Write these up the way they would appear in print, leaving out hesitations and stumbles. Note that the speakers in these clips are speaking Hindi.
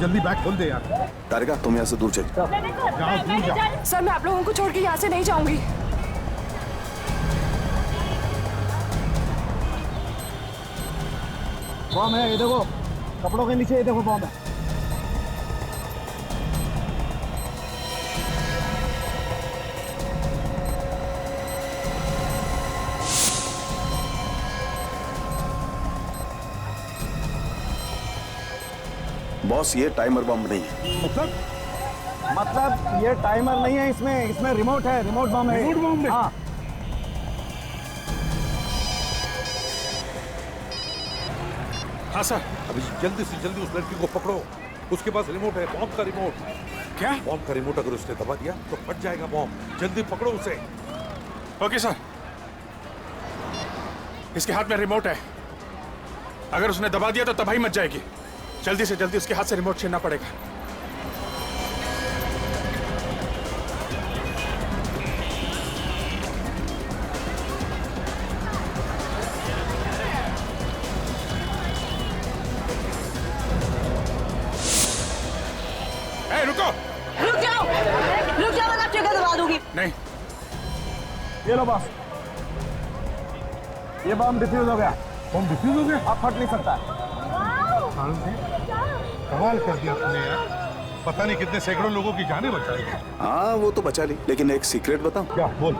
जल्दी बैग खोल दे यार। तारिका तुम यहाँ से दूर चल जाओ दूर जाओ। सर मैं आप लोगों को छोड़ के यहाँ से नहीं जाऊंगी। बॉम्ब है, ये देखो कपड़ों के नीचे, ये देखो बॉम्ब है। बॉस ये टाइमर बम नहीं है। मतलब ये टाइमर नहीं है, इसमें रिमोट है, रिमोट बम है। रिमोट बम है। हाँ हाँ सर। अभी जल्दी से जल्दी उस लड़की को पकड़ो, उसके पास रिमोट है, बॉम्ब का रिमोट। क्या? बॉम्ब का रिमोट अगर उसने दबा दिया तो फट जाएगा बॉम्ब। जल्दी पकड़ो उसे। Okay sir. इसके हाथ में रिमोट है, अगर उसने दबा दिया तो तबाही मच जाएगी। जल्दी से जल्दी उसके हाथ से रिमोट छीनना पड़ेगा। ए, रुको। रुक जाओ वरना ट्रिगर दबा दूंगी। नहीं, ये लो बॉस, ये बम डिफ्यूज हो गया। बम डिफ्यूज हो गया? अब फट नहीं सकता। कमाल कर दिया तुमने यार, पता नहीं कितने सैकड़ों लोगों की जानें बचाई। हाँ वो तो बचा ली, लेकिन एक सीक्रेट बताऊं? क्या? बोल।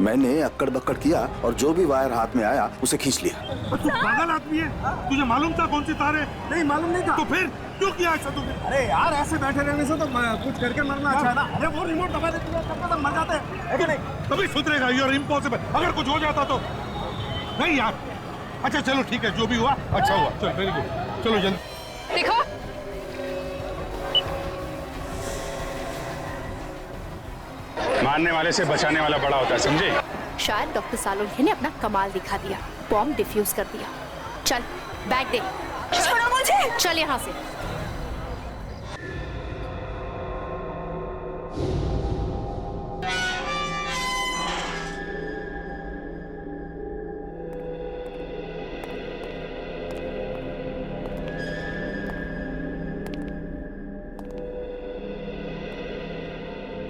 मैंने अक्कड़ बक्कड़ किया और जो भी वायर हाथ में आया उसे खींच लिया। तू पागल आदमी है, तुझे मालूम था कौन सी तार है? नहीं मालूम नहीं था। तो फिर क्यों किया ऐसा तुमने? अरे यार ऐसे बैठे रहने से तो कुछ करके मरना अच्छा है ना। अरे वो रिमोट दबा देते तो तब तक मर जाते हैं, है कि नहीं? कभी सुधरेगा, यू आर इम्पॉसिबल। अगर कुछ हो जाता तो नहीं यार। अच्छा चलो ठीक है, जो भी हुआ अच्छा हुआ। चल वेरी गुड, चलो जल्दी। देखो मारने वाले से बचाने वाला बड़ा होता है, समझे? शायद डॉक्टर सालोंखे ने अपना कमाल दिखा दिया, बॉम्ब डिफ्यूज कर दिया। चल बैग दे। छोड़ो मुझे। चल यहाँ से।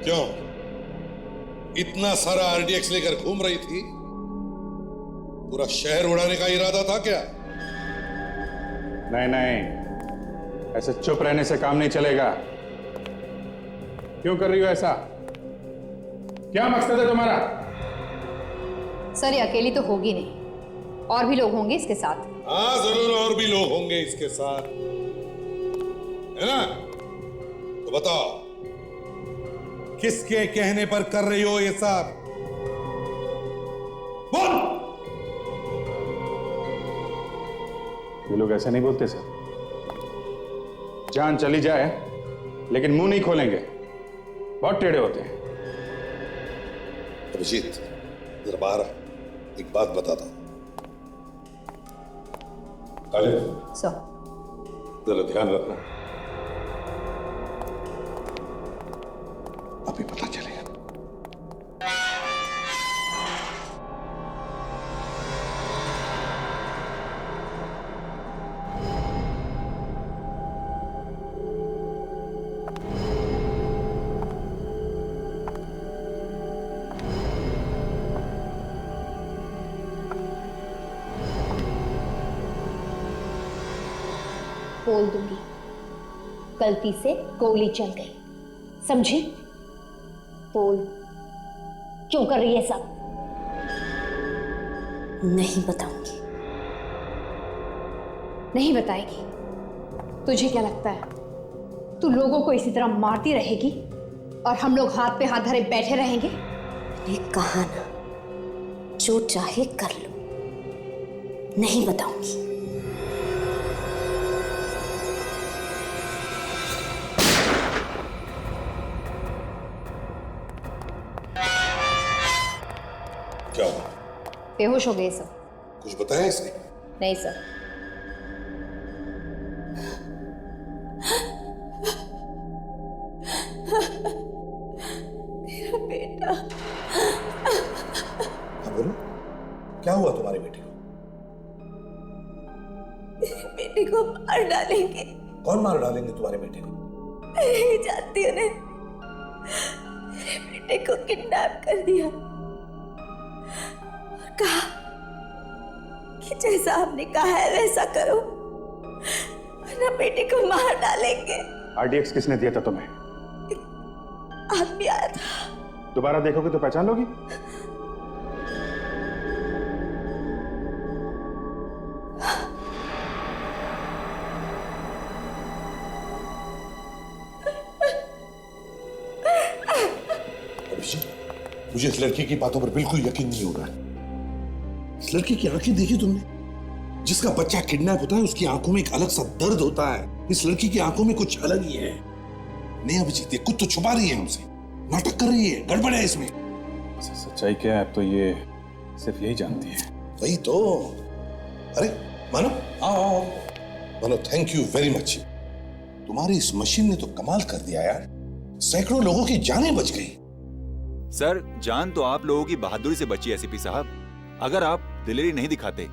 क्यों इतना सारा आरडीएक्स लेकर घूम रही थी? पूरा शहर उड़ाने का इरादा था क्या? नहीं नहीं, ऐसे चुप रहने से काम नहीं चलेगा। क्यों कर रही हो ऐसा? क्या मकसद है तुम्हारा? सर ये अकेली तो होगी नहीं, और भी लोग होंगे इसके साथ। हाँ जरूर और भी लोग होंगे इसके साथ, है ना? तो बताओ किसके कहने पर कर रही हो ये सब? बोल। ये लोग ऐसे नहीं बोलते सर। जान चली जाए लेकिन मुंह नहीं खोलेंगे, बहुत टेढ़े होते हैं। अभिजीत जरा बाहर आ, एक बात बताता हूं। सर जरा ध्यान रखना, अभी पता चलेगा। बोल दूंगी, गलती से गोली चल गई, समझी? बोल क्यों कर रही है सब? नहीं बताऊंगी। नहीं बताएगी? तुझे क्या लगता है तू लोगों को इसी तरह मारती रहेगी और हम लोग हाथ पे हाथ धरे बैठे रहेंगे? मैंने कहा ना, जो चाहे कर लो, नहीं बताऊंगी। क्या हुआ? बेहोश हो गए सब। कुछ बताया इसने? नहीं सर। मेरा बेटा। हाँ बोलो, क्या हुआ तुम्हारी बेटी को? मेरी बेटी को मार डालेंगे। कौन मार डालेंगे तुम्हारे बेटे को? नहीं जानती उन्हें। मेरे बेटे को किडनैप कर दिया और कहा कि जैसा आपने कहा है वैसा करो वरना बेटे को मार डालेंगे। आरडीएक्स किसने दिया था तुम्हें? आदमी आया था। दोबारा देखोगे तो पहचान लोगी? मुझे इस लड़की की बातों पर बिल्कुल यकीन नहीं हो रहा है। इस लड़की की आंखें देखी तुमने? जिसका बच्चा किडनैप होता है उसकी आंखों में एक अलग सा दर्द होता है। इस लड़की की आंखों में कुछ अलग ही है। नहीं अभिजीत, ये कुछ तो छुपा रही है हमसे, नाटक कर रही है, गड़बड़ है इसमें। सच्चाई क्या है अब तो ये सिर्फ यही जानती है। वही तो। अरे मानो, आओ आओ मानो, थैंक यू वेरी मच। तुम्हारी इस मशीन ने तो कमाल कर दिया यार, सैकड़ों लोगों की जानें बच गई। सर, जान तो आप लोगों की बहादुरी से बची एसीपी साहब। अगर आप दिलेरी नहीं दिखाते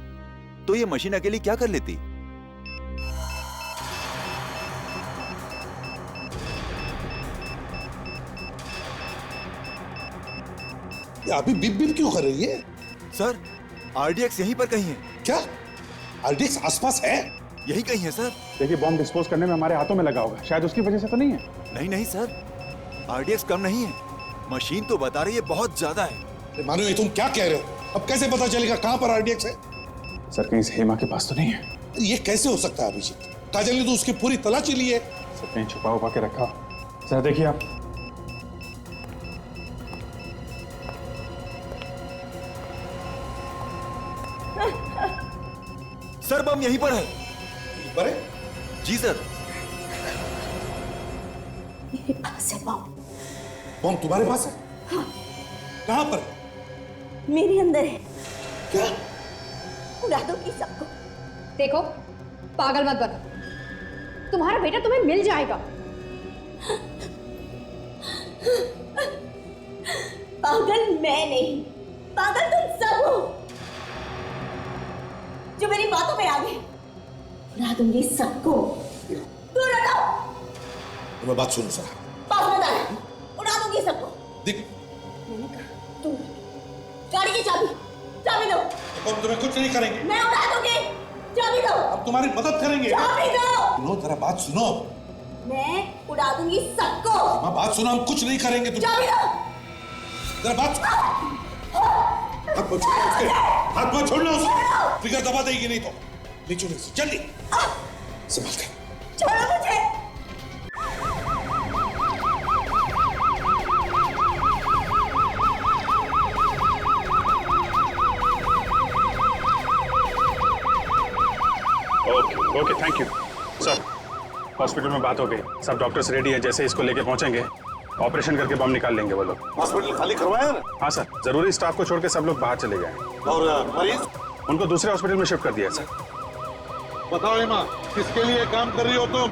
तो ये मशीन अकेली क्या कर लेती? ये अभी बिप बिप क्यों कर रही है? सर, आरडीएक्स यहीं पर कहीं है। क्या आरडीएक्स आसपास है? यही कहीं है सर। देखिए, बॉम्ब डिस्पोज करने में हमारे हाथों में लगा होगा, शायद उसकी वजह से तो नहीं है। नहीं नहीं सर, आरडीएक्स कम नहीं है, मशीन तो बता रही है बहुत ज्यादा है। मानो, ये तुम क्या कह रहे हो? अब कैसे पता चलेगा कहां पर आरडीएक्स है? सर, कहीं हेमा के पास तो नहीं है? ये कैसे हो सकता है अभिजीत? काजल ने तो उसकी पूरी तलाशी ली है। सर, कहीं छुपा उपा के रखा। सर देखिए आप। सर, बम यहीं पर है। यहीं पर है? जी सर। मेरे पास है बम। बम तुम्हारे पास है? हाँ। कहां पर? मेरे अंदर है। क्या? उड़ा दूंगी सबको। देखो, पागल मत बनो, तुम्हारा बेटा तुम्हें मिल जाएगा। पागल मैं नहीं, पागल तुम सब हो जो मेरी बातों में आ गए। उड़ा दूंगी सबको। दूर हटाओ। तुम्हें बात सुनो सर। पास मत आना। उड़ा दूंगी सबको। देख, मैंने कहा दूर। गाड़ी की चाबी, चाबी दो। हम तुम्हें कुछ नहीं करेंगे। मैं उड़ा दूंगी। चाबी दो। अब तुम्हारी मदद करेंगे। चाबी दो। सुनो, जरा बात सुनो। मैं उड़ा दूंगी सबको। मां, बात सुनो, हम कुछ नहीं करेंगे। तुम चाबी दो। जरा बात। हाथ मत छोड़ना उसके, हाथ मत छोड़ना उसके। फिगर दबा देगी नहीं तो। नीचे नीचे जल्दी संभाल कर। छोड़ो मुझे। Okay, thank you sir. Hospital में बात हो गई, सब डॉक्टर्स रेडी है। जैसे इसको लेके पहुंचेंगे ऑपरेशन करके बम निकाल लेंगे वो लोग। हॉस्पिटल खाली करवाया ना? हाँ सर, जरूरी स्टाफ को छोड़ के सब लोग बाहर चले गए। और मरीज? उनको दूसरे हॉस्पिटल में शिफ्ट कर दिया सर। बताओ हेमा, किसके लिए काम कर रही हो तुम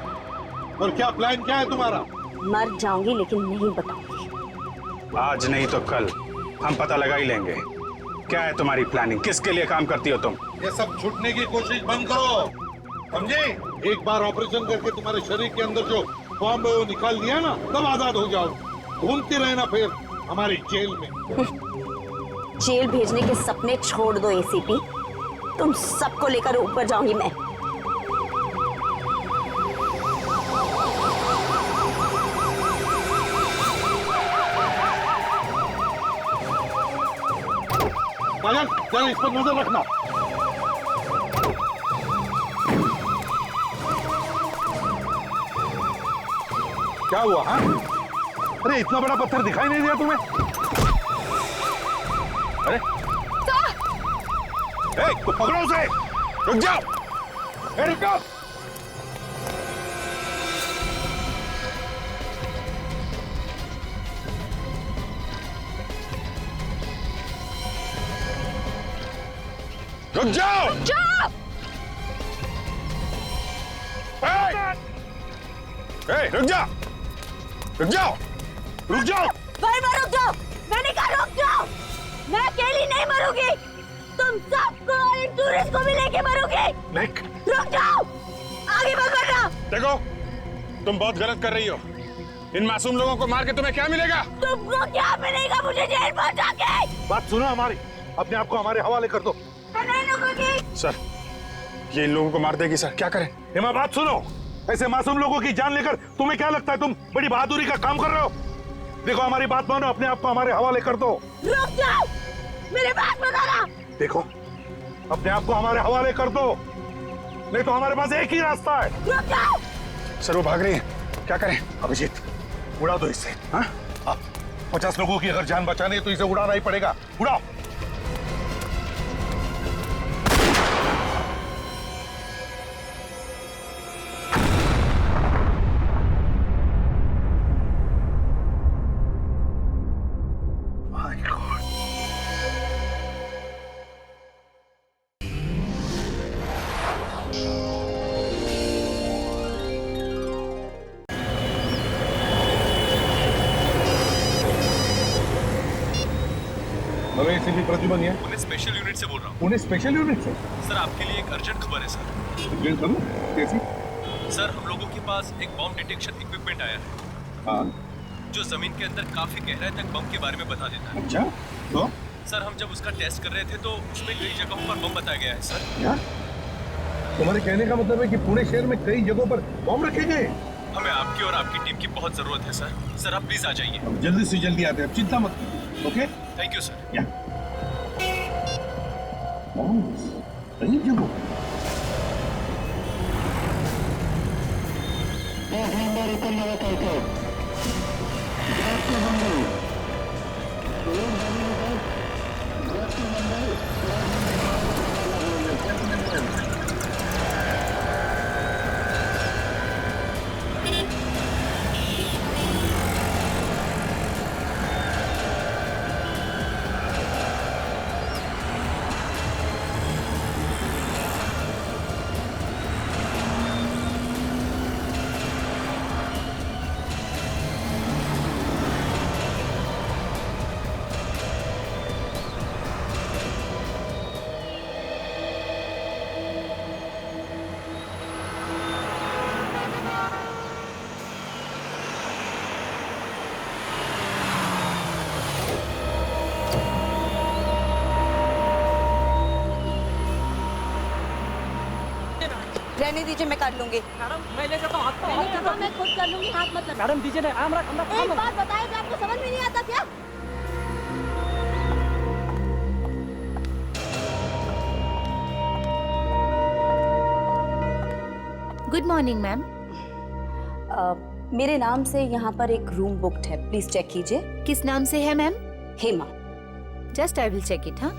और क्या प्लान क्या है तुम्हारा? मर जाऊंगी लेकिन नहीं बताऊंगी। आज नहीं तो कल हम पता लगा ही लेंगे क्या है तुम्हारी प्लानिंग, किसके लिए काम करती हो तुम। ये सब छूटने की कोशिश बंद करो, समझे? एक बार ऑपरेशन करके तुम्हारे शरीर के अंदर जो बॉम्ब है वो निकाल दिया ना, तब आजाद हो जाओ। घूमती रहना फिर हमारी जेल में। जेल भेजने के सपने छोड़ दो एसीपी। तुम सबको लेकर ऊपर जाऊंगी मैं। काजल, जरा इस पर नजर रखना। क्या हुआ? हाँ, अरे इतना बड़ा पत्थर दिखाई नहीं दिया तुम्हें? अरे तो पकड़ो उसे। रुक जाओ, रुक जाओ। रुक जाओ, रुक जाओ। रुक जाओ, रुक जाओ, रुक जाओ। भाई मैं रुक जाओ। मैंने कहा रुक जाओ। मैं अकेली नहीं मरूंगी, तुम सबको और इन टूरिस्ट को भी लेके मरूंगी। रुक जाओ, आगे मत बढ़ना। देखो, तुम बहुत गलत कर रही हो। इन मासूम लोगों को मार के तुम्हें क्या मिलेगा? तुमको क्या मिलेगा? मुझे जेल पहुंचा के। बात सुनो हमारी, अपने आप को हमारे हवाले कर दो। सर, ये इन लोगों को मार देगी सर, क्या करें? हेमा बात सुनो, ऐसे मासूम लोगों की जान लेकर तुम्हें क्या लगता है तुम बड़ी बहादुरी का काम कर रहे हो? देखो हमारी बात मानो, अपने आप को हमारे हवाले कर दो। रुक जाओ, मेरे बात मत आना। देखो अपने आप को हमारे हवाले कर दो, नहीं तो हमारे पास एक ही रास्ता है। रुक जाओ। सर वो भाग रही है, क्या करें? अभिजीत उड़ा दो इससे। हाँ 50 लोगों की अगर जान बचानी है तो इसे उड़ाना ही पड़ेगा। उड़ाओ। एसीपी प्रद्युमन है। पुणे स्पेशल यूनिट से बोल रहा हूँ। पुणे स्पेशल यूनिट से? सर आपके लिए एक अर्जेंट खबर है सर। कैसी? सर हम लोगों के पास एक बम डिटेक्शन इक्विपमेंट आया है। हाँ। जो जमीन के अंदर काफी गहराई तक बम के बारे में बता देता है। अच्छा तो? सर हम जब उसका टेस्ट कर रहे थे तो उसमें कई जगहों पर बम बताया गया है सर। क्या? तुम्हारे कहने का मतलब है कि पुणे शहर में कई जगहों पर बम रखे गए? हमें आपकी और आपकी टीम की बहुत जरूरत है सर। सर आप प्लीज आ जाइए। अब जल्दी से जल्दी आते हैं, चिंता मत कीजिए। Okay thank you sir. या कई जगहों रहने दीजिए, मैं कर लूंगी। मैडम मैं ले जाता हूँ हाथ में। मैं खुद कर लूंगी, हाथ मत लगाओ। मैडम दीजिए ना, एक बात बताए कि आपको समझ में नहीं आता क्या? Good morning ma'am. मेरे नाम से यहाँ पर एक रूम बुक्ड है, प्लीज चेक कीजिए। किस नाम से है ma'am? Hema. Just I will check it. हाँ,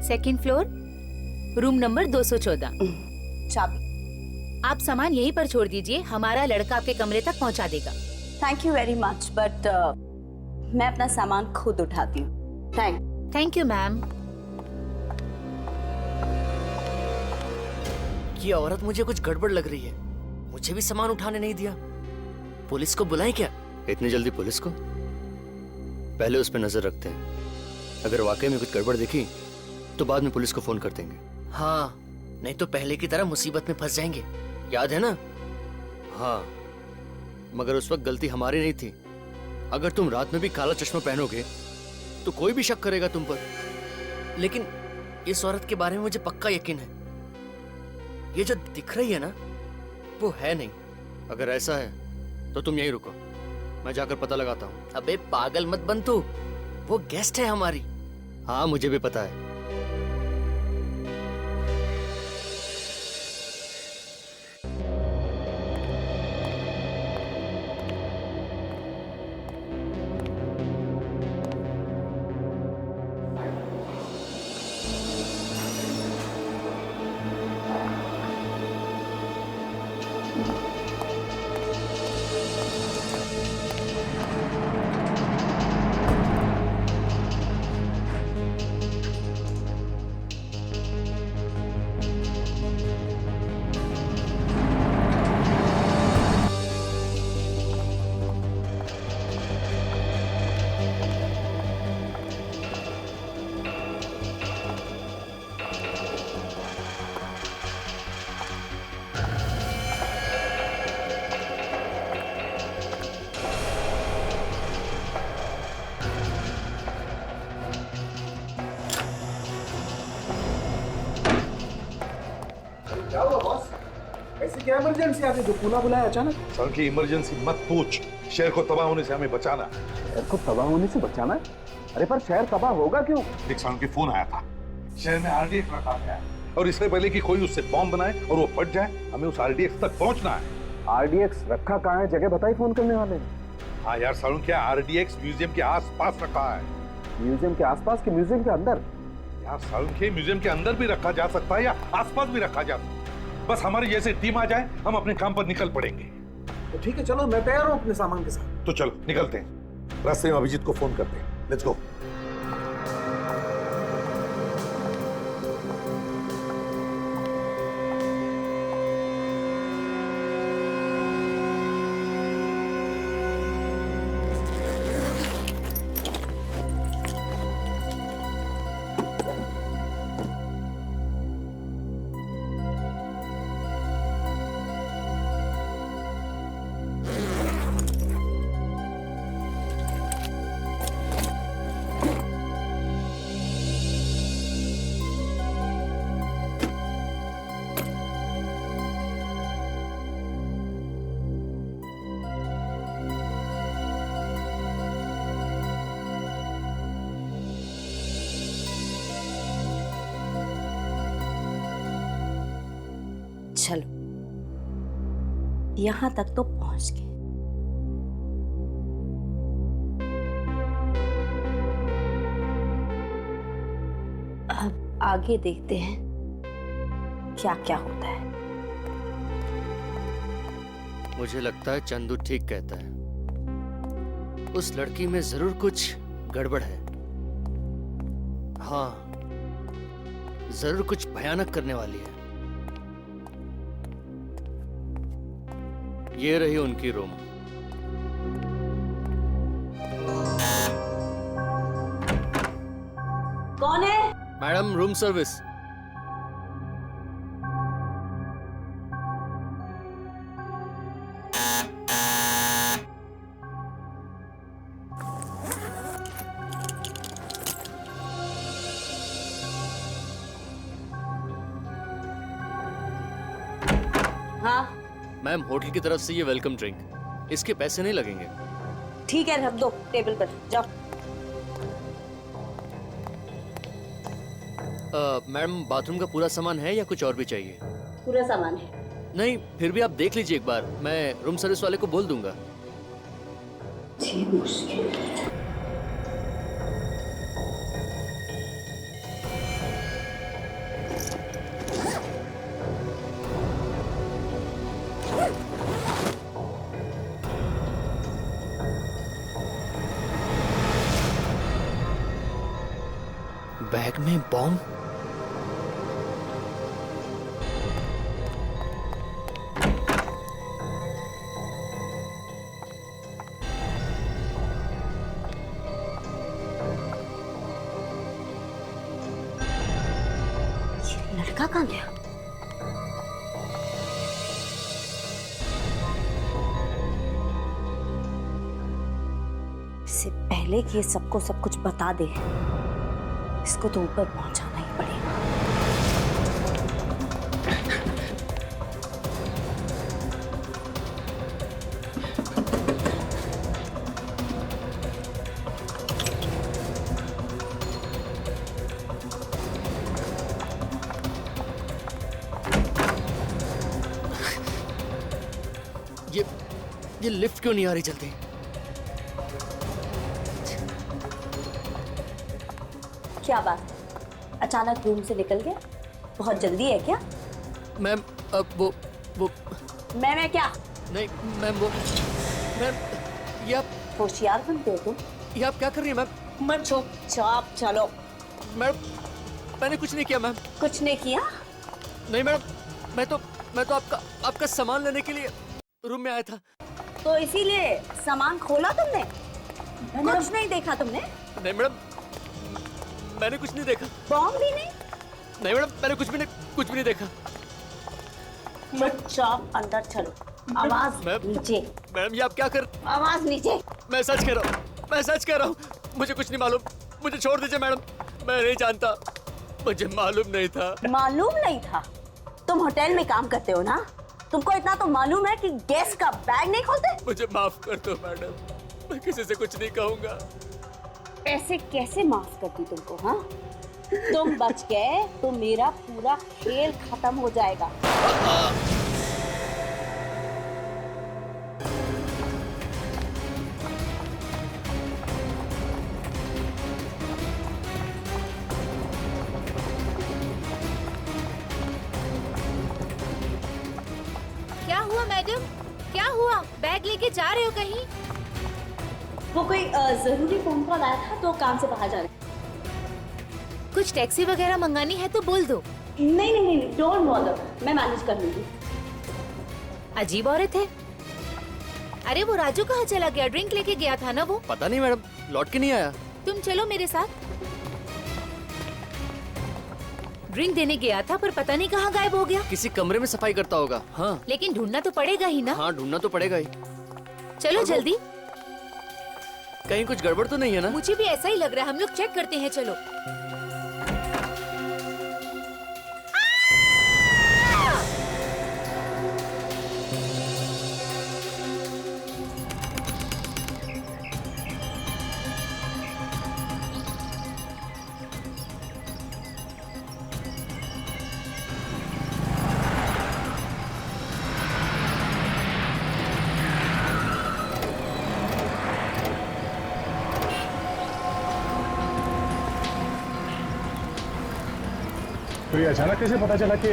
सेकंड फ्लोर, रूम नंबर 214। चाबी। आप सामान यहीं पर छोड़ दीजिए, हमारा लड़का आपके कमरे तक पहुंचा देगा। Thank you very much, but मैं अपना सामान खुद उठाती हूँ। Thank you ma'am. ये औरत मुझे कुछ गड़बड़ लग रही है। मुझे भी सामान उठाने नहीं दिया। पुलिस को बुलाएं क्या? इतनी जल्दी पुलिस को? पहले उस पर नजर रखते हैं। अगर वाकई में कुछ गड़बड़ दिखी तो बाद में पुलिस को फोन कर देंगे। हाँ, नहीं तो पहले की तरह मुसीबत में फंस जाएंगे। याद है ना? हाँ, मगर उस वक्त गलती हमारी नहीं थी। अगर तुम रात में भी काला चश्मा पहनोगे तो कोई भी शक करेगा तुम पर। लेकिन इस औरत के बारे में मुझे पक्का यकीन है। ये जो दिख रही है ना, वो है नहीं। अगर ऐसा है तो तुम यहीं रुको, मैं जाकर पता लगाता हूँ। अबे पागल मत बन तू, वो गेस्ट है हमारी। हाँ मुझे भी पता है। ऐसी क्या इमरजेंसी आ गई जो पूना बुलाया अचानक? सालू की इमरजेंसी मत पूछ। शहर को तबाह होने से हमें बचाना। शहर को तबाह होने से बचाना? अरे पर शहर तबाह होगा क्यों? एक सालू की फोन आया था, शहर में आरडीएक्स रखा गया है और इससे पहले कि कोई उससे बॉम्ब बनाए और वो फट जाए, हमें उस आरडीएक्स तक पहुंचना है। आरडीएक्स रखा कहाँ है? जगह बताई फोन करने वाले ने। हाँ यार सालू, क्या आरडीएक्स म्यूजियम के आस-पास रखा है। म्यूजियम के आसपास के म्यूजियम के अंदर? यार सालू के म्यूजियम के अंदर भी रखा जा सकता है या आसपास भी रखा जा सकता है। बस हमारी जैसे टीम आ जाए, हम अपने काम पर निकल पड़ेंगे। तो ठीक है, चलो मैं तैयार हूँ अपने सामान के साथ। तो चलो निकलते हैं, रास्ते में अभिजीत को फोन करते हैं। Let's go. चलो, यहां तक तो पहुंच गए। अब आगे देखते हैं क्या क्या होता है। मुझे लगता है चंदू ठीक कहता है, उस लड़की में जरूर कुछ गड़बड़ है। हाँ, जरूर कुछ भयानक करने वाली है। ये रही उनकी रूम। कौन है? Madam, room service. हाँ मैम, होटल की तरफ से ये वेलकम ड्रिंक, इसके पैसे नहीं लगेंगे। ठीक है, रख दो टेबल पर, जाओ। मैम, बाथरूम का पूरा सामान है या कुछ और भी चाहिए? पूरा सामान है। नहीं, फिर भी आप देख लीजिए एक बार, मैं रूम सर्विस वाले को बोल दूंगा। जी मुश्किल। बैग में बॉम्ब? लड़का कहाँ गया? इससे पहले कि ये सबको सब कुछ बता दे, इसको तो ऊपर पहुंचाना ही पड़ेगा। ये लिफ्ट क्यों नहीं आ रही जल्दी? क्या बात है, अचानक रूम से निकल गया? बहुत जल्दी है क्या? मैम, अब वो मैं क्या? नहीं मैम, मैम, ये आप होशियार बनते हो तुम। ये आप क्या कर रही हैं मैम? मत चुपचाप चलो। मैम, मैंने कुछ नहीं किया मैम। कुछ नहीं किया? नहीं मैडम, मैं तो आपका सामान लेने के लिए रूम में आया था। तो इसीलिए सामान खोला तुमने? कुछ नहीं देखा तुमने? नहीं मैडम, मैंने कुछ नहीं देखा। बॉम्ब भी नहीं? नहीं मैडम, मैंने कुछ भी नहीं देखा। चुपचाप अंदर चलो। आवाज नीचे। मैडम, ये आप क्या कर? आवाज नीचे। मैं सच कह रहा हूँ, मुझे कुछ नहीं मालूम, मुझे छोड़ दीजिए मैडम, मैं नहीं जानता, मुझे मालूम नहीं था। मालूम नहीं था? तुम होटल में काम करते हो ना? तुमको इतना तो मालूम है कि गेस्ट का बैग नहीं खोलते? मुझे माफ कर दो मैडम, मैं किसी से कुछ नहीं कहूंगा। ऐसे कैसे माफ करती तुमको? हाँ, तुम बच गए तो मेरा पूरा खेल खत्म हो जाएगा। क्या हुआ मैडम, क्या हुआ? बैग लेके जा रहे हो कहीं? वो कोई जरूरी फोन कॉल आया था तो काम से बाहर जा रहे। कुछ टैक्सी वगैरह मंगानी है तो बोल दो। नहीं, डोंट बॉदर, मैं मैनेज कर लूंगी। अजीब औरत है। अरे वो राजू कहाँ चला गया? ड्रिंक लेके गया था ना वो। पता नहीं मैडम, लौट के नहीं आया। तुम चलो मेरे साथ। ड्रिंक देने गया था पर पता नहीं कहाँ गायब हो गया। किसी कमरे में सफाई करता होगा। हाँ, लेकिन ढूंढना तो पड़ेगा ही ना। हाँ, ढूंढना तो पड़ेगा ही। चलो जल्दी। कहीं कुछ गड़बड़ तो नहीं है ना? मुझे भी ऐसा ही लग रहा है, हम लोग चेक करते हैं। चलो। तो ये अचानक कैसे पता चला कि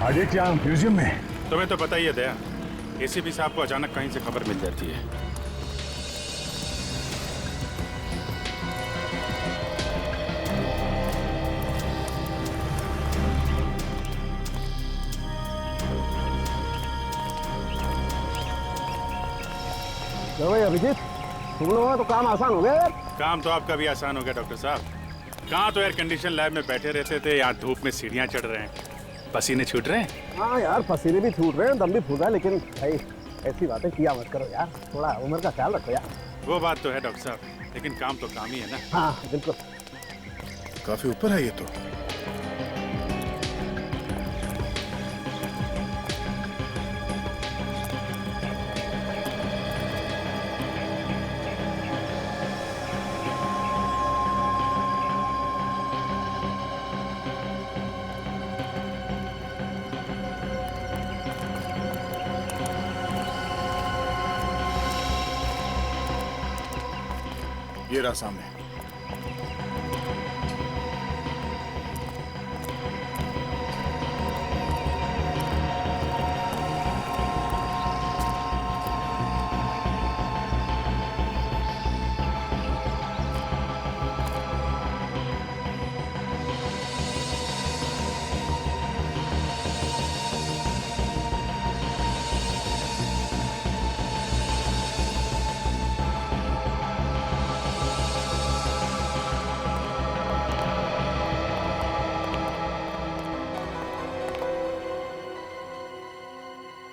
ऑडिट यहाँ म्यूजियम में? तुम्हें तो पता ही है दया, एसीपी साहब को अचानक कहीं से खबर मिल जाती है। तो भाई अभिजीत, तुम लोगों का तो काम आसान हो गया यार। काम तो आपका भी आसान हो गया डॉक्टर साहब। कहाँ तो एयर कंडीशन लैब में बैठे रहते थे, यहाँ धूप में सीढ़ियाँ चढ़ रहे हैं, पसीने छूट रहे हैं। हाँ यार, पसीने भी छूट रहे हैं, दम भी फूल रहा है, लेकिन भाई ऐसी बातें किया मत करो यार, थोड़ा उम्र का ख्याल रखो यार। वो बात तो है डॉक्टर साहब, लेकिन काम तो काम ही है ना। हाँ बिल्कुल। काफी ऊपर है ये तो। ये रहा सामने।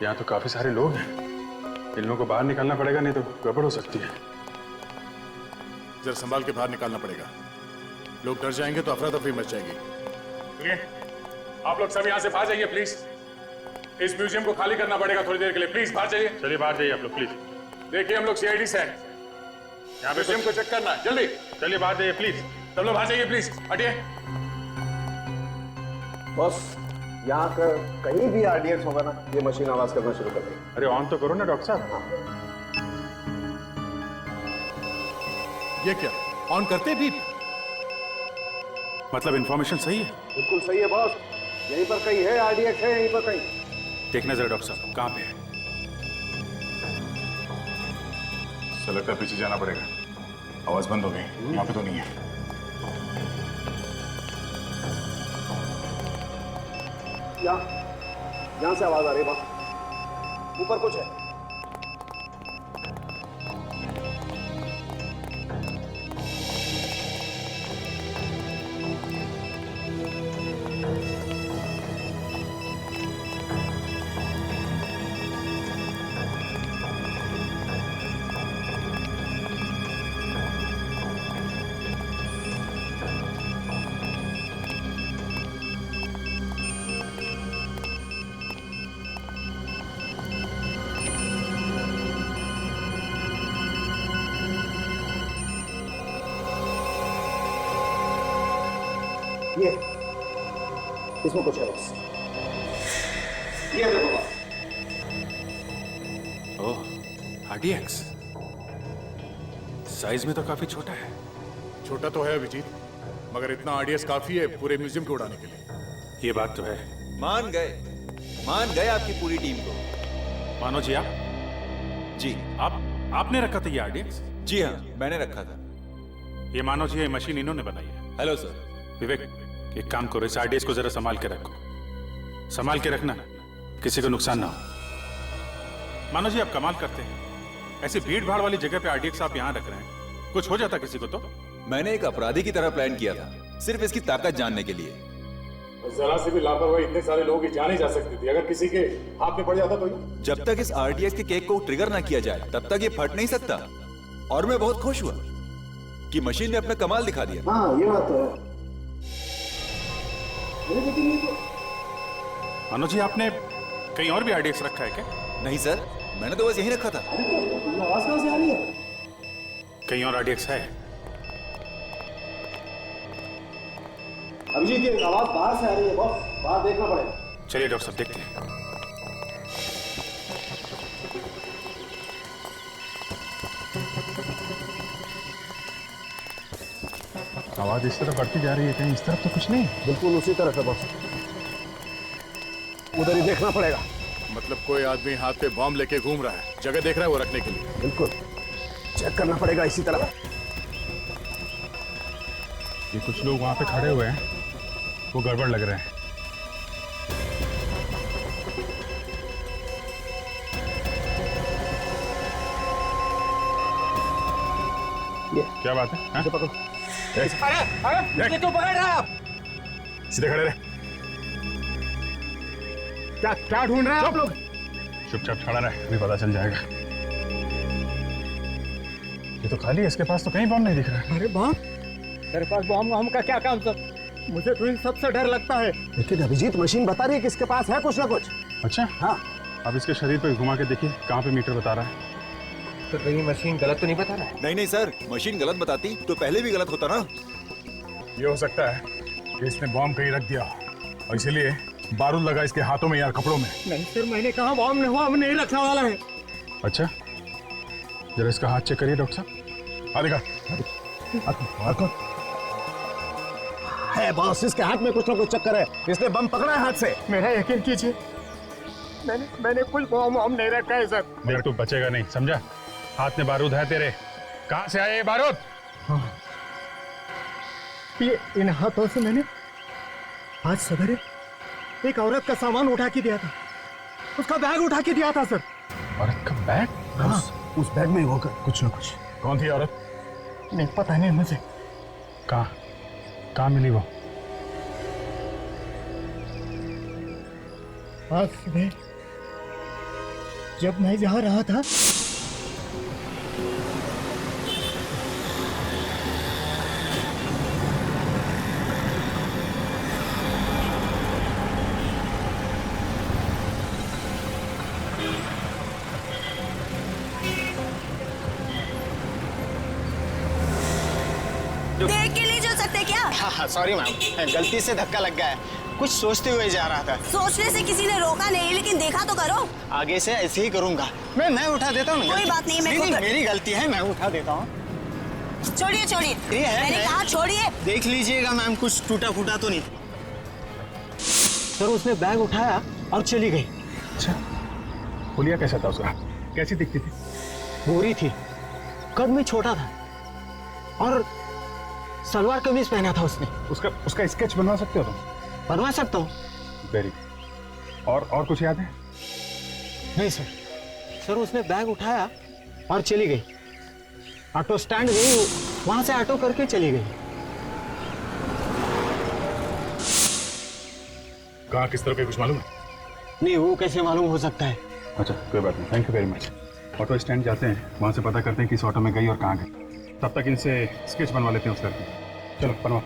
यहाँ तो काफी सारे लोग हैं, इन लोगों को बाहर निकालना पड़ेगा, नहीं तो गड़बड़ हो सकती है। जरा संभाल के बाहर निकालना पड़ेगा, लोग डर जाएंगे तो अफरा तफरी मच जाएगी। सुनिए, आप लोग सब यहाँ से बाहर जाइए प्लीज। इस म्यूजियम को खाली करना पड़ेगा थोड़ी देर के लिए, प्लीज बाहर जाइए। चलिए बाहर जाइए आप लोग प्लीज। देखिए हम लोग सीआईडी से हैं, यहाँ म्यूजियम को चेक करना है, जल्दी चलिए बाहर जाइए प्लीज। सब लोग बाहर जाइए प्लीज, हटिए। बस यहाँ का कहीं भी आरडीएक्स होगा ना, ये मशीन आवाज करना शुरू कर देगी। अरे ऑन तो करो ना डॉक्टर साहब। ये क्या ऑन करते भी? मतलब इंफॉर्मेशन सही है? बिल्कुल सही है बॉस, यहीं पर कहीं है आरडीएक्स, है यहीं पर कहीं। देखना जरा डॉक्टर साहब कहाँ पे है। लगता है पीछे जाना पड़ेगा, आवाज बंद हो गई, यहाँ पे तो नहीं है। यहाँ से आवाज आ रही है बॉस, ऊपर कुछ है। ये इसमें कुछ है बस। ये देखो बस। ओह आरडीएक्स साइज में तो काफी छोटा है। छोटा तो है अभिजीत, मगर इतना आरडीएक्स काफी है पूरे म्यूजियम को उड़ाने के लिए। ये बात तो है। मान गए आपकी पूरी टीम को। मानो जी आप जी आपने रखा था ये आरडीएक्स? जी हाँ, मैंने रखा था। ये मानो जी ये मशीन इन्होंने बनाई है। Hello sir. विवेक एक काम करो, इस आरडीएक्स को जरा संभाल के रखो। संभाल के रखना, किसी को नुकसान ना हो। मानो जी आप कमाल करते हैं, ऐसी भीड़ भाड़ वाली जगह पे आरडीएक्स आप यहाँ रख रहे हैं। कुछ हो जाता किसी को तो? मैंने एक अपराधी की तरह प्लान किया था, सिर्फ इसकी ताकत जानने के लिए। जरा से भी लापरवाही इतने सारे लोगों की जान ही जा सकती थी। अगर किसी के हाथ में पड़ जाता तो जब तक इस आरडीएक्स के केक को ट्रिगर ना किया जाए तब तक ये फट नहीं सकता। और मैं बहुत खुश हुआ कि मशीन ने अपना कमाल दिखा दिया। हाँ ये बात तो है। मनोज जी आपने कहीं और भी आरडीएक्स रखा है क्या? नहीं सर, मैंने तो बस यहीं रखा था। आवाज कहां से आ रही है? कहीं और आरडीएक्स है? अभिजीत ये आवाज बाहर से आ रही है बॉस, बाहर देखना पड़ेगा। चलिए डॉक्टर साहब देखते हैं। आवाज इस तरफ बढ़ती जा रही है, कहीं इस तरफ तो कुछ नहीं? बिल्कुल उसी तरफ है बॉस, उधर ही देखना पड़ेगा। मतलब कोई आदमी हाथ पे बॉम्ब लेके घूम रहा है, जगह देख रहा है वो रखने के लिए। बिल्कुल चेक करना पड़ेगा इसी तरह। ये कुछ लोग वहां पे खड़े हुए हैं, वो गड़बड़ लग रहे हैं। क्या बात है? हाँ? पकड़ो। ये क्यों पकड़ रहे हैं आप? सीधे खड़े रहे। क्या ढूंढ रहे हैं आप लोग? चुपचाप खड़ा रहे, अभी पता चल जाएगा। ये तो खाली है, इसके पास तो कहीं बॉम्ब नहीं दिख रहा। अरे बॉम्ब? तेरे पास बॉम्ब का क्या काम सर? मुझे तो इन सबसे डर लगता है। लेकिन अभिजीत मशीन बता रही है कि इसके पास है कुछ ना कुछ। अच्छा हाँ। अब इसके शरीर पे घुमा के देखिए कहाँ पे मीटर बता रहा है। तो कहीं मशीन गलत तो नहीं बता रहा है? नहीं सर, मशीन गलत बताती तो पहले भी गलत होता ना। ये हो सकता है कि इसने बॉम्ब कहीं रख दिया और इसीलिए बारूद लगा इसके हाथों में या कपड़ों में। नहीं सर, मैंने कहा बॉम्ब नहीं रखने वाला है। अच्छा, जरा इसका हाथ चेक करिए डॉक्टर साहब। आ देखा है बॉस, इसके हाथ में कुछ ना कुछ चक्कर है। इसने बम पकड़ा है हाथ से। मेरा यकीन कीजिए, मैंने कुछ बम नहीं रखा है सर। मेरा तू बचेगा नहीं, समझा? हाथ में बारूद है तेरे। कहाँ से आए ये बारूद? हाँ। ये इन हाथों से मैंने आज सवेरे एक औरत का सामान उठा के दिया था, उसका बैग उठा के दिया था सर। औरत का बैग? हाँ, उस बैग में होगा कुछ ना कुछ। कौन थी औरत? नहीं पता नहीं मुझे। कहाँ मिली वो? आज सुबह जब मैं जा रहा था देख के नहीं चल सकते क्या? हाँ सॉरी मैम, गलती से धक्का लग गया है, कुछ सोचते हुए जा रहा था। सोचने से किसी ने रोका नहीं, लेकिन देखा तो करो। आगे से ऐसे ही करूंगा। मैं उठा देता हूँ। कोई बात नहीं, मेरी गलती है, मैं उठा देता हूँ। छोड़िए मैंने कहा छोड़िए। देख लीजिएगा मैम, कुछ टूटा फूटा तो नहीं। सर उसने बैग उठाया और चली गई। अच्छा, हुलिया कैसा था उसका? कैसी दिखती थी? गोरी थी, कद में छोटा था और सलवार कमीज पहना था उसने। उसका स्केच बनवा सकते हो तुम? बनवा सकता हूँ। वेरी। और कुछ याद है? नहीं सर उसने बैग उठाया और चली गई। ऑटो स्टैंड गई, वहां से ऑटो करके चली गई। कहाँ किस तरह के कुछ मालूम है? नहीं, वो कैसे मालूम हो सकता है? अच्छा कोई बात नहीं, thank you very much. Auto stand जाते हैं, वहां से पता करते हैं किस ऑटो में गई और कहाँ गई। तब तक इनसे स्केच बनवा लेते हैं उस लड़की। चलो बनवा।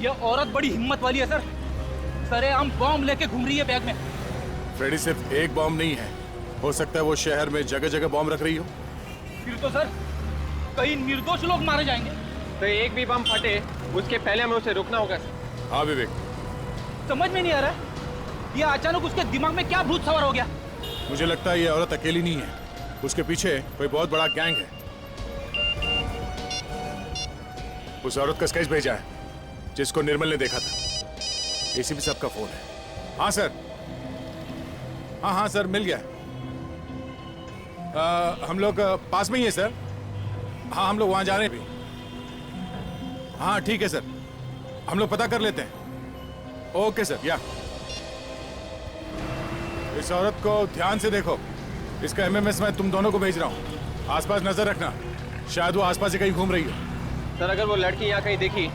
ये औरत बड़ी हिम्मत वाली है सर। सरेआम बॉम्ब लेके घूम रही है बैग में। फ्रेडी, सिर्फ एक बॉम्ब नहीं है, हो सकता है वो शहर में जगह जगह बॉम्ब रख रही हो। फिर तो सर कई निर्दोष लोग मारे जाएंगे। तो एक भी बम फटे उसके पहले हमें उसे रुकना होगा। हाँ विवेक, समझ में नहीं आ रहा ये अचानक उसके दिमाग में क्या भूत सवार हो गया। मुझे लगता है ये औरत अकेली नहीं है, उसके पीछे कोई बहुत बड़ा गैंग है। उस औरत का स्केच भेजा है जिसको निर्मल ने देखा था। एसीपी साहब का फोन है। हाँ सर, हाँ सर, मिल गया। हम लोग पास में ही है सर। हाँ, हम लोग वहां जा रहे हैं भी। हाँ ठीक है सर, हम लोग पता कर लेते हैं। Okay sir. या इस औरत को ध्यान से देखो, इसका एमएमएस मैं तुम दोनों को भेज रहा हूँ। आसपास नजर रखना, शायद वो आसपास ही कहीं घूम रही हो। सर अगर वो लड़की यहाँ कहीं दिखी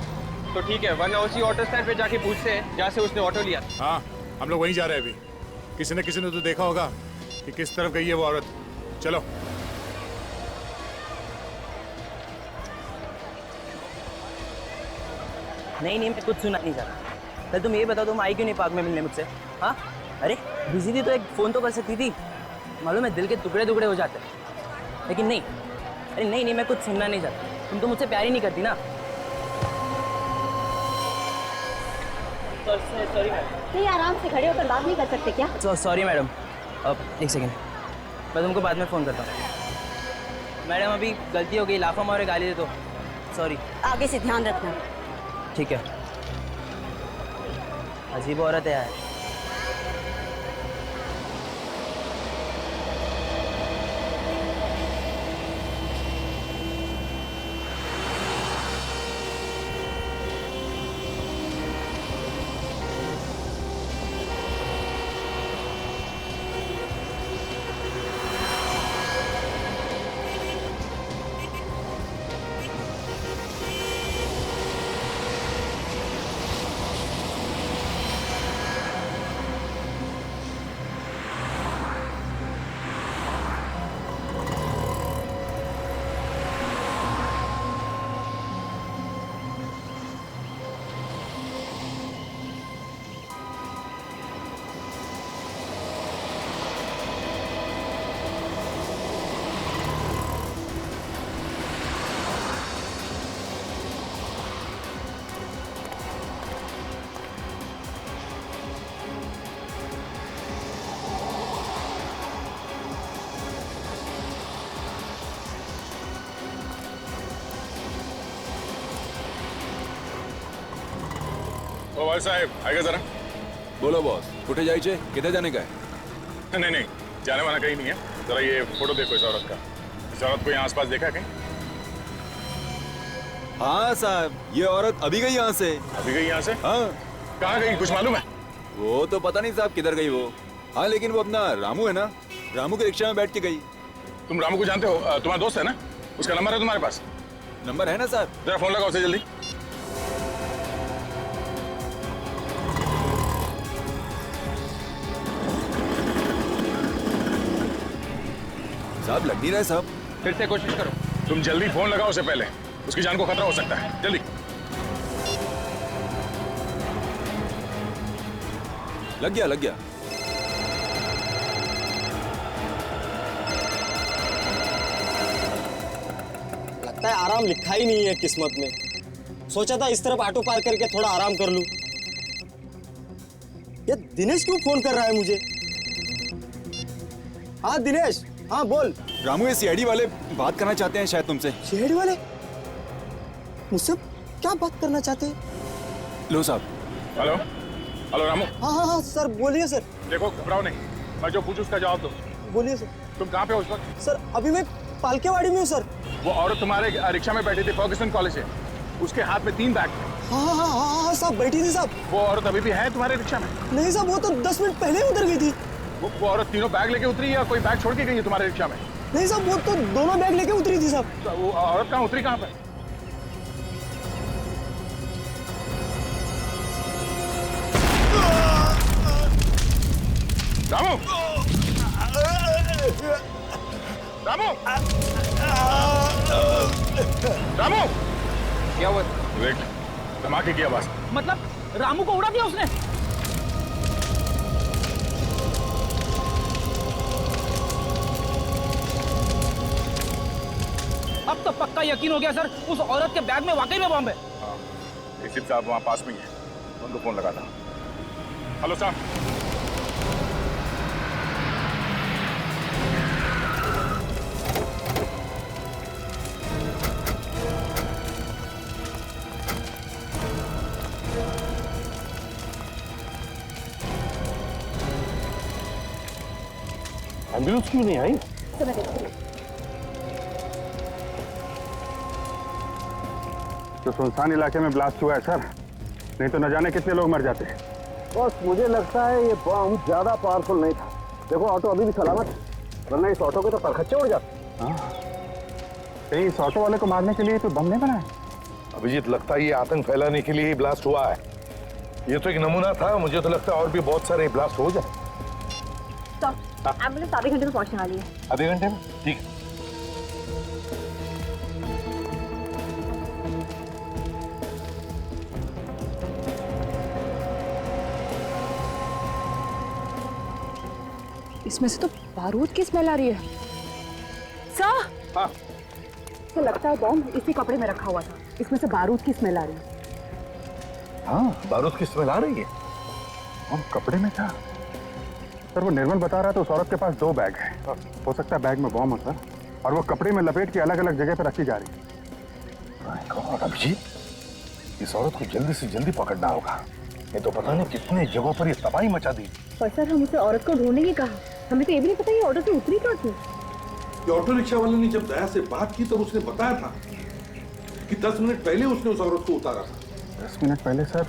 तो ठीक है, वरना उसी ऑटो स्टैंड पे जाके पूछते हैं जहाँ से उसने ऑटो लिया। हाँ, हम लोग वहीं जा रहे हैं अभी। किसी न किसी ने तो देखा होगा कि किस तरफ गई है वो औरत। चलो। नहीं मैं कुछ सुना नहीं चाहता। पहले तुम ये बताओ, तुम आई क्यों नहीं पार्क में मिलने मुझसे? हाँ, अरे बिजी थी तो एक फ़ोन तो कर सकती थी। मालूम है दिल के टुकड़े टुकड़े हो जाते हैं, लेकिन नहीं। अरे नहीं मैं कुछ सुनना नहीं चाहता। तुम तो मुझसे प्यार ही नहीं करती ना। Sorry madam. नहीं, आराम से खड़े होकर बात नहीं कर सकते क्या? Sorry madam. अब एक सेकेंड, मैं तुमको बाद में फ़ोन करता हूँ। मैडम अभी गलती हो गई, लाफा मारे गाली दे दो। सॉरी। आगे से ध्यान रखना। ठीक है। अजीब औरत है यार। ओ भाई साहब, आएगा जरा। बोलो बॉस, कुठे जायचे? किधर जाने का है? नहीं, जाने वाला कहीं नहीं है। जरा ये फोटो देखो इस औरत का। इस औरत को यहाँ आसपास देखा है कहीं? हाँ साहब, ये औरत अभी गई यहाँ से। अभी गई यहाँ से? हाँ। कहाँ गई, कुछ मालूम है? वो तो पता नहीं साहब किधर गई वो। हाँ लेकिन वो अपना रामू है ना, रामू के रिक्शा में बैठ के गई। तुम रामू को जानते हो? तुम्हारा दोस्त है ना? उसका नंबर है तुम्हारे पास? नंबर है ना साहब। जरा फोन लगाओ उसे जल्दी। साहब लग नहीं रहा है साहब। फिर से कोशिश करो। तुम जल्दी फोन लगाओ उसे, पहले उसकी जान को खतरा हो सकता है। जल्दी। लग गया। लगता है आराम लिखा ही नहीं है किस्मत में। सोचा था इस तरफ ऑटो पार्क करके थोड़ा आराम कर लूं। ये दिनेश क्यों फोन कर रहा है मुझे? हाँ दिनेश, हाँ बोल। रामू, ये सीआईडी वाले बात करना चाहते हैं शायद तुमसे। सीआईडी वाले मुझसे क्या बात करना चाहते हैं? लो साहब। हेलो रामू। हाँ सर बोलिए सर। देखो घबराओ नहीं, मैं जो पूछूं उसका जवाब दो। बोलिए सर। तुम कहाँ पे हो उस वक्त? सर अभी मैं पालकेवाड़ी में हूँ सर। वो औरत तुम्हारे रिक्शा में बैठी थी फर्ग्यूसन कॉलेज से, उसके हाथ में 3 बैग थे। हाँ साहब बैठी थी साहब। वो औरत अभी भी है तुम्हारे रिक्शा में? नहीं साहब, वो तो 10 मिनट पहले उतर गई थी। वो औरत तीनों बैग लेके उतरी या कोई बैग छोड़ के गई है तुम्हारे रिक्शा में? नहीं साहब, वो तो दोनों बैग लेके उतरी थी साहब। तो वो औरत कहाँ उतरी, कहाँ पे? रामू! रामू! रामू! क्या हुआ? विवेक, धमाके की आवाज। मतलब रामू को उड़ा दिया उसने? अब तो पक्का यकीन हो गया सर, उस औरत के बैग में वाकई में बम है। एसीपी साहब वहां पास में ही है, उनको फोन लगा था। हेलो साहब। एम्बुलेंस क्यों नहीं आई? तो सुनसान इलाके में ब्लास्ट हुआ है सर, नहीं तो न जाने कितने लोग मर जाते। बस मुझे लगता है ये बम ज्यादा पावरफुल नहीं था। देखो ऑटो अभी भी सलामत है, वरना इस ऑटो के तो परखच्चे उड़ जाते। कहीं इस ऑटो वाले को मारने के लिए तो बम नहीं बनाया? अभिजीत, लगता है ये आतंक फैलाने के लिए ही ब्लास्ट हुआ है। ये तो एक नमूना था, मुझे तो लगता है और भी बहुत सारे ब्लास्ट हो जाए। एम्बुलेंस आधे घंटे में पहुंचने वाली है। आधे घंटे में? ठीक। इसमें से तो बारूद की स्मेल आ रही है। सर, हाँ। तो लगता है बॉम्ब इसी कपड़े में रखा हुआ था, इसमें से बारूद की स्मेल आ रही है। हाँ, बारूद की स्मेल आ रही है। बम कपड़े में था सर। वो निर्मल बता रहा था उस औरत के पास 2 बैग है, हो सकता है बैग में बम हो सर, और वो कपड़े में लपेट के अलग अलग जगह पर रखी जा रही है। अभिजीत, इस औरत को जल्दी से जल्दी पकड़ना होगा, ये तो पता नहीं कितने जगहों पर ये तबाही मचा दी। पर सर, हम उसे औरत को ढूंढने की कहा, हमें तो ये भी नहीं पता ये ऑटो से उतरी कहाँ थी। ये ऑटो रिक्शा वाले ने जब दया से बात की तब उसने बताया था कि 10 मिनट पहले उसने उस औरत को उतारा था। 10 मिनट पहले सर?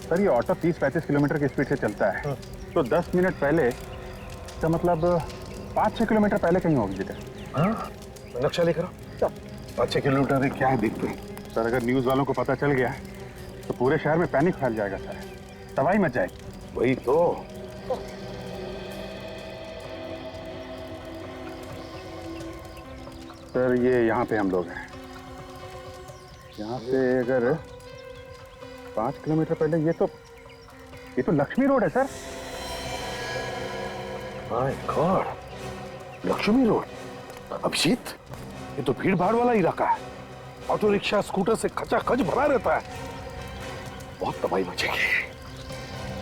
सर ये ऑटो 30-35 किलोमीटर की स्पीड से चलता है, तो 10 मिनट पहले का मतलब 5-6 किलोमीटर पहले कहीं होगी जगह। हाँ, नक्शा लेकर 5-6 किलोमीटर क्या है देखते हैं। सर अगर न्यूज वालों को पता चल गया तो पूरे शहर में पैनिक फैल जाएगा सर, तबाही मच जाएगी। वही तो। सर ये यहाँ पे हम लोग हैं, यहाँ से अगर 5 किलोमीटर पहले ये तो लक्ष्मी रोड है sir. My god, Lakshmi road. Abhijit, ये तो भीड़ भाड़ वाला इलाका है, ऑटो रिक्शा स्कूटर से खचाखच भरा रहता है, बहुत तबाही मचेगी।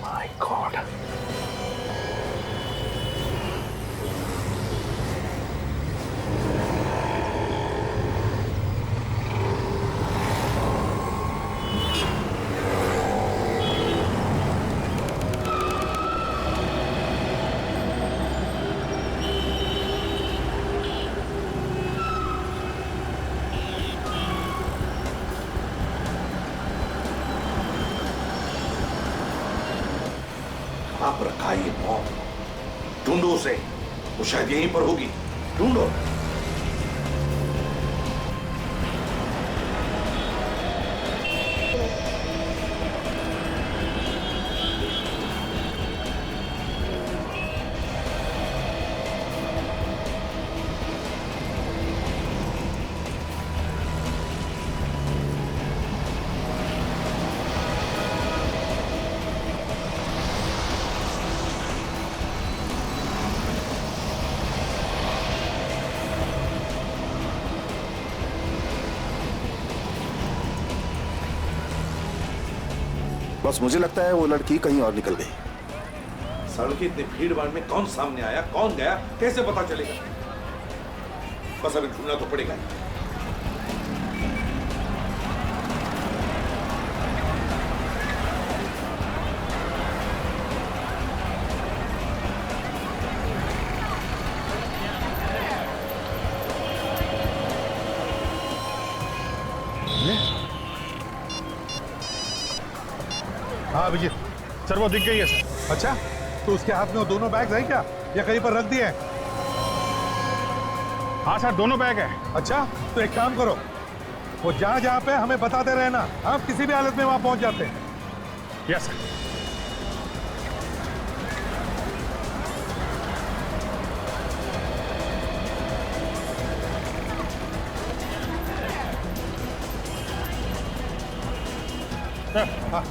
My God. आप रखा ये बॉम्ब, ढूंढो उसे, वो शायद यहीं पर होगी, ढूंढो। बस मुझे लगता है वो लड़की कहीं और निकल गई। सड़क की इतनी भीड़ भाड़ में कौन सामने आया, कौन गया, कैसे पता चलेगा? बस अभी ढूंढना तो पड़ेगा। हाँ अभिजीत, सर वो दिख गई है सर। अच्छा, तो उसके हाथ में वो दोनों बैग है क्या, या कहीं पर रख दिए हैं? हाँ सर, दोनों बैग है। अच्छा, तो एक काम करो, वो जहाँ जहाँ पे हमें बताते रहना, हम किसी भी हालत में वहां पहुंच जाते हैं। Yes sir. हाँ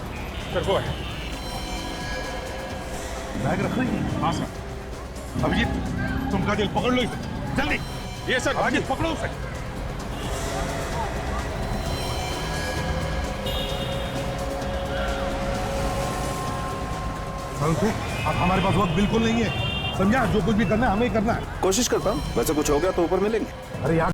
सर वो है। बैग रख रही है? हाँ सर। अभिजीत तुम काजल पकड़ लो इसे जल्दी। ये सर। अभिजीत पकड़ो उसे। संतु अब हमारे पास वक्त बिल्कुल नहीं है, समझा? जो कुछ भी करना है हमें ही करना है। कोशिश करता हूँ, वैसे कुछ हो गया तो ऊपर मिलेंगे। अरे यार